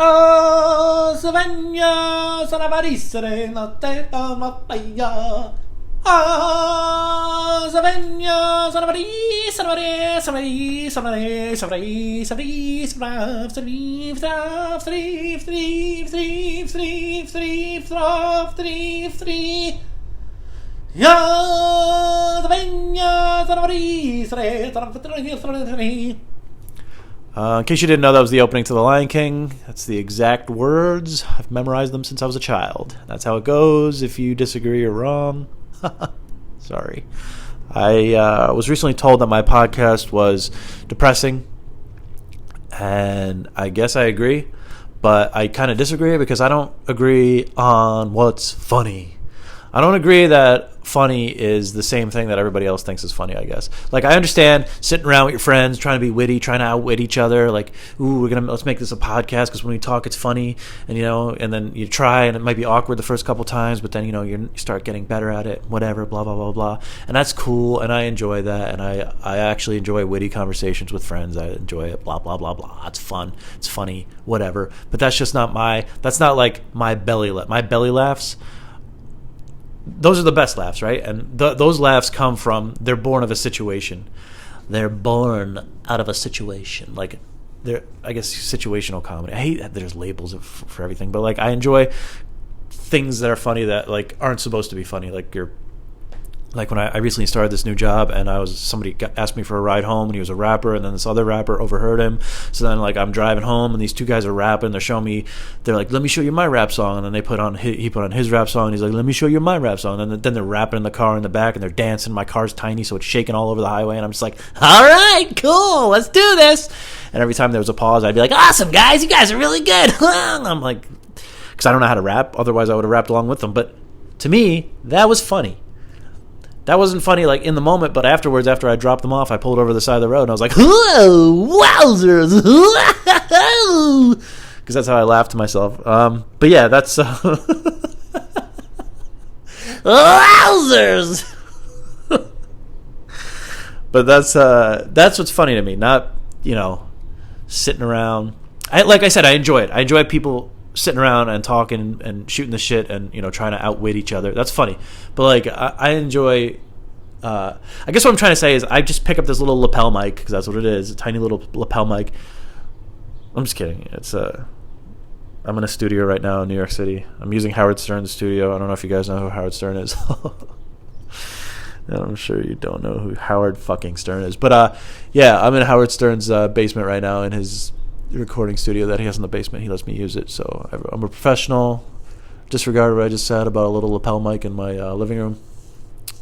Ah, Savagna, Sanavarissere, notte, notte, ah, Savagna, Sanavari, Sanavare, Sanavare, Sanavare, Sanavare, Sanavare, Sanavare, in case you didn't know, that was the opening to The Lion King. That's the exact words. I've memorized them since I was a child. That's how it goes. If you disagree, you're wrong. Sorry. I was recently told that my podcast was depressing, and I guess I agree, but I kind of disagree because I don't agree on what's funny. I don't agree that funny is the same thing that everybody else thinks is funny, I guess. Like, I understand sitting around with your friends, trying to be witty, trying to outwit each other. Like, ooh, let's make this a podcast because when we talk, it's funny. And, and then you try and it might be awkward the first couple times, but then, you start getting better at it, whatever, blah, blah, blah, blah. And that's cool, and I enjoy that. And I actually enjoy witty conversations with friends. I enjoy it, blah, blah, blah, blah. It's fun. It's funny, whatever. But that's just not that's not like my belly laugh. My belly laughs, those are the best laughs, right? And those laughs come from, they're born of a situation. They're born out of a situation. Like, I guess, situational comedy. I hate that there's labels for everything, but, like, I enjoy things that are funny that, like, aren't supposed to be funny. Like when I recently started this new job, and somebody asked me for a ride home, and he was a rapper, and then this other rapper overheard him. So then, like, I'm driving home, and these two guys are rapping. They're showing me, they're like, "Let me show you my rap song," and then he put on his rap song, and he's like, "Let me show you my rap song," and then they're rapping in the car in the back, and they're dancing. My car's tiny, so it's shaking all over the highway, and I'm just like, "All right, cool, let's do this." And every time there was a pause, I'd be like, "Awesome, guys, you guys are really good." I'm like, because I don't know how to rap. Otherwise, I would have rapped along with them. But to me, that was funny. That wasn't funny, like, in the moment, but afterwards, after I dropped them off, I pulled over the side of the road, and I was like, "Whoa, wowzers!" Because that's how I laughed to myself. But yeah, that's wowzers. But that's what's funny to me, not sitting around. Like I said, I enjoy it. I enjoy people sitting around and talking and shooting the shit and trying to outwit each other. That's funny. But, like, I enjoy I guess what I'm trying to say is I just pick up this little lapel mic, because that's what it is, a tiny little lapel mic. I'm just kidding. It's I'm in a studio right now in New York City. I'm using Howard Stern's studio. I don't know if you guys know who Howard Stern is. I'm sure you don't know who Howard fucking Stern is. But yeah, I'm in Howard Stern's basement right now, in his recording studio that he has in the basement. He lets me use it, so I'm a professional. Disregard what I just said about a little lapel mic in my living room.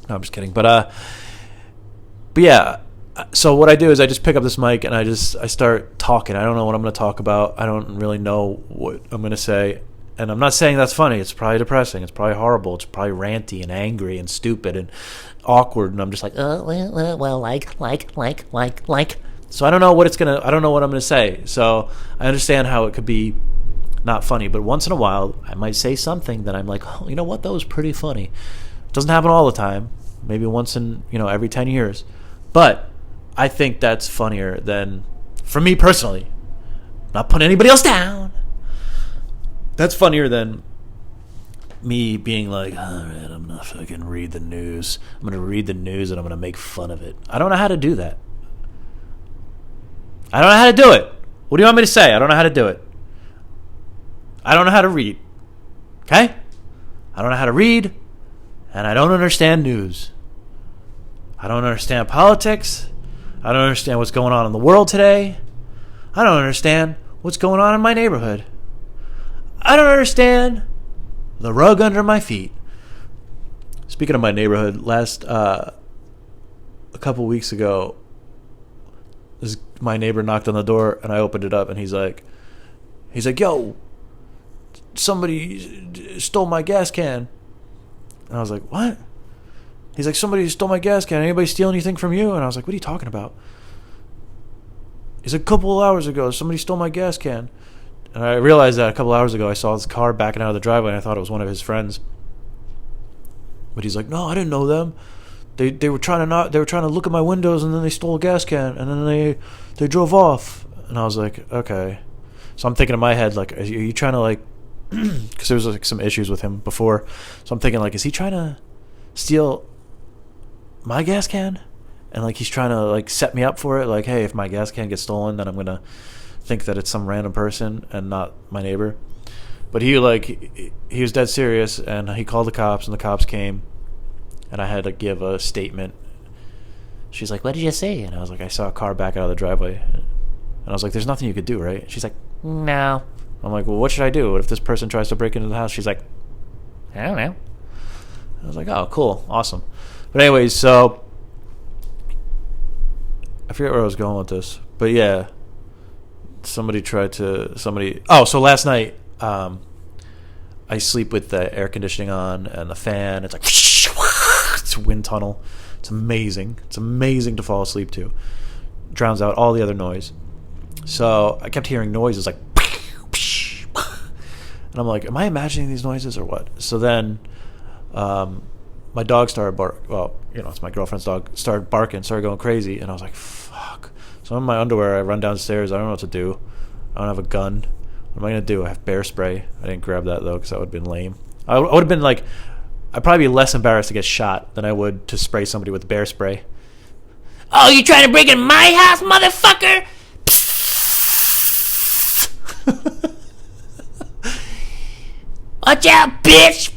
No, I'm just kidding. But yeah, so what I do is I just pick up this mic and I start talking. I don't know what I'm going to talk about. I don't really know what I'm going to say. And I'm not saying that's funny. It's probably depressing. It's probably horrible. It's probably ranty and angry and stupid and awkward. And I'm just like, well, like. So I don't know what I don't know what I'm going to say. So I understand how it could be not funny, but once in a while I might say something that I'm like, oh, you know what? That was pretty funny. It doesn't happen all the time. Maybe once in, every 10 years. But I think that's funnier than, for me personally, not putting anybody else down. That's funnier than me being like, all right, I'm going to fucking read the news. I'm going to read the news and I'm going to make fun of it. I don't know how to do that. I don't know how to do it. What do you want me to say? I don't know how to do it. I don't know how to read. Okay? I don't know how to read, and I don't understand news. I don't understand politics. I don't understand what's going on in the world today. I don't understand what's going on in my neighborhood. I don't understand the rug under my feet. Speaking of my neighborhood, a couple weeks ago, my neighbor knocked on the door, and I opened it up, and he's like, yo, somebody stole my gas can. And I was like, what? He's like, somebody stole my gas can. Anybody steal anything from you? And I was like, what are you talking about? He's like, a couple of hours ago, somebody stole my gas can. And I realized that a couple of hours ago, I saw this car backing out of the driveway, and I thought it was one of his friends. But he's like, no, I didn't know them. They were trying to look at my windows, and then they stole a gas can, and then they drove off. And I was like, okay. So I'm thinking in my head, like, are you trying to, like, because there was like some issues with him before. So I'm thinking, like, is he trying to steal my gas can? And, like, he's trying to, like, set me up for it. Like, hey, if my gas can gets stolen, then I'm going to think that it's some random person and not my neighbor. But he was dead serious, and he called the cops, and the cops came, and I had to give a statement. She's like, what did you say? And I was like, I saw a car back out of the driveway. And I was like, there's nothing you could do, right? She's like, no. I'm like, well, what should I do? What if this person tries to break into the house? She's like, I don't know. I was like, oh, cool, awesome. But anyways, so I forget where I was going with this. But yeah, so last night, I sleep with the air conditioning on and the fan. It's like, it's a wind tunnel. It's amazing. It's amazing to fall asleep to. Drowns out all the other noise. So I kept hearing noises like, and I'm like, am I imagining these noises or what? So then my dog started it's my girlfriend's dog, started barking, started going crazy, and I was like, fuck. So I'm in my underwear, I run downstairs, I don't know what to do. I don't have a gun. What am I going to do? I have bear spray. I didn't grab that, though, because that would have been lame. I would have been like, I'd probably be less embarrassed to get shot than I would to spray somebody with bear spray. Oh, you trying to break in my house, motherfucker? Watch out, bitch!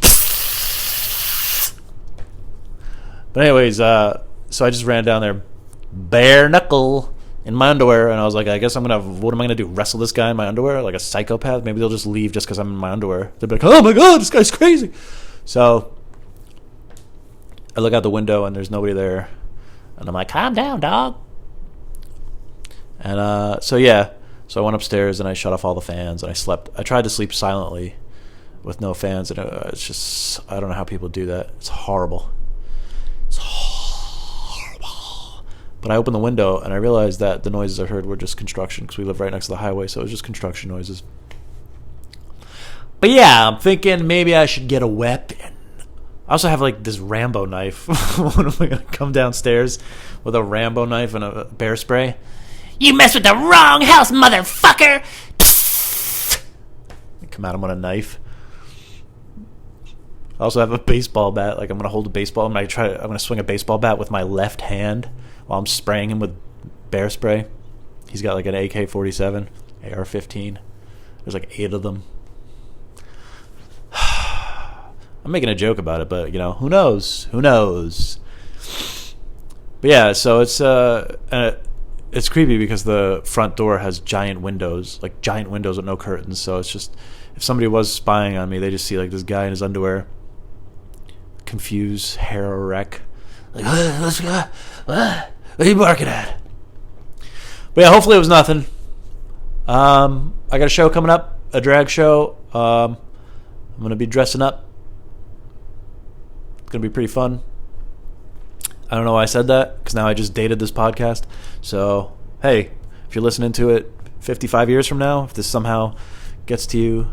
But anyways, so I just ran down there, bare knuckle, in my underwear, and I was like, I guess what am I gonna do? Wrestle this guy in my underwear like a psychopath? Maybe they'll just leave just because I'm in my underwear. They'll be like, oh my god, this guy's crazy. So I look out the window and there's nobody there, and I'm like, calm down, dog. And so I went upstairs and I shut off all the fans and I slept. I tried to sleep silently with no fans, and it's just, I don't know how people do that. It's horrible. It's horrible. But I opened the window and I realized that the noises I heard were just construction, because we live right next to the highway, so it was just construction noises. But yeah, I'm thinking maybe I should get a weapon. I also have like this Rambo knife. What am I going to come downstairs with a Rambo knife and a bear spray? You messed with the wrong house, motherfucker! Come at him with a knife. I also have a baseball bat. Like, I'm going to hold a baseball. I'm going to swing a baseball bat with my left hand while I'm spraying him with bear spray. He's got like an AK-47, AR-15. There's like 8 of them. I'm making a joke about it, but, you know, who knows? Who knows? But yeah, so it's creepy because the front door has giant windows with no curtains. So it's just, if somebody was spying on me, they just see like this guy in his underwear, confused, hair a wreck, like, let's go. What are you barking at? But yeah, hopefully it was nothing. I got a show coming up, a drag show. I'm gonna be dressing up. It's gonna be pretty fun. I don't know why I said that, because now I just dated this podcast. So, hey, if you're listening to it 55 years from now, if this somehow gets to you,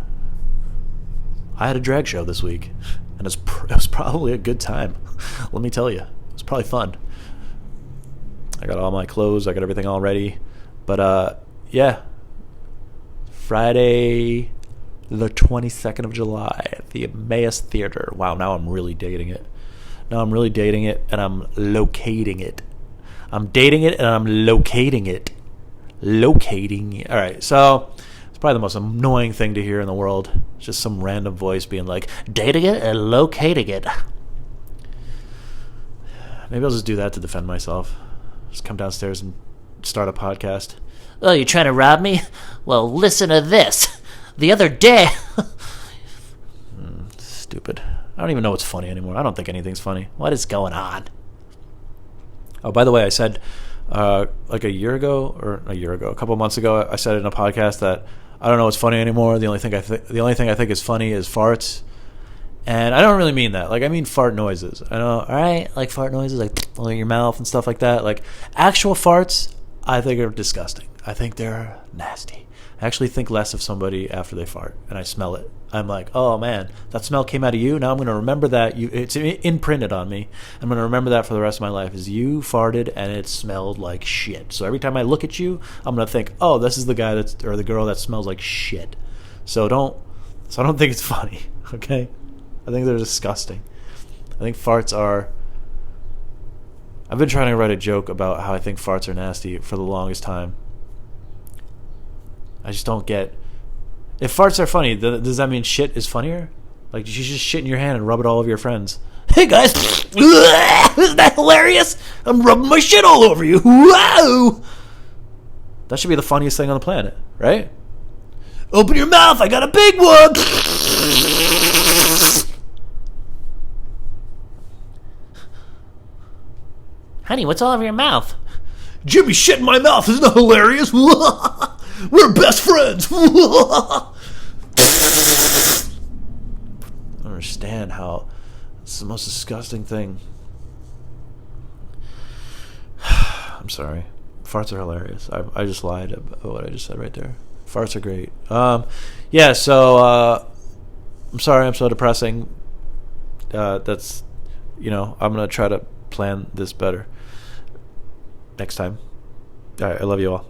I had a drag show this week, and it was probably a good time. Let me tell you, it was probably fun. I got all my clothes, I got everything all ready. But, yeah, Friday the 22nd of July at the Emmaus Theater. Wow, now I'm really dating it. Now I'm really dating it, and I'm locating it. I'm dating it, and I'm locating it. Locating it. All right, so it's probably the most annoying thing to hear in the world. It's just some random voice being like, dating it and locating it. Maybe I'll just do that to defend myself. Just come downstairs and start a podcast. Oh, you trying to rob me? Well, listen to this. The other day... Stupid. I don't even know what's funny anymore. I don't think anything's funny. What is going on? Oh, by the way, I said like a couple of months ago, I said in a podcast that I don't know what's funny anymore. The only thing I think is funny is farts. And I don't really mean that. Like, I mean fart noises. I know, all right, like fart noises, like in your mouth and stuff like that. Like, actual farts, I think are disgusting. I think they're nasty. I actually think less of somebody after they fart and I smell it. I'm like, oh man, that smell came out of you. Now I'm going to remember that. It's imprinted on me. I'm going to remember that for the rest of my life. Is you farted and it smelled like shit. So every time I look at you, I'm going to think, oh, this is the guy or the girl that smells like shit. So I don't think it's funny. Okay, I think they're disgusting. I think farts are. I've been trying to write a joke about how I think farts are nasty for the longest time. I just don't get. If farts are funny, does that mean shit is funnier? Like, you should just shit in your hand and rub it all over your friends. Hey guys, isn't that hilarious? I'm rubbing my shit all over you. Whoa! That should be the funniest thing on the planet, right? Open your mouth, I got a big one! Honey, what's all over your mouth? Jimmy shit in my mouth, isn't that hilarious? We're best friends. I don't understand how it's the most disgusting thing. I'm sorry. Farts are hilarious. I just lied about what I just said right there. Farts are great. Yeah, so I'm sorry I'm so depressing. That's, I'm going to try to plan this better next time. All right, I love you all.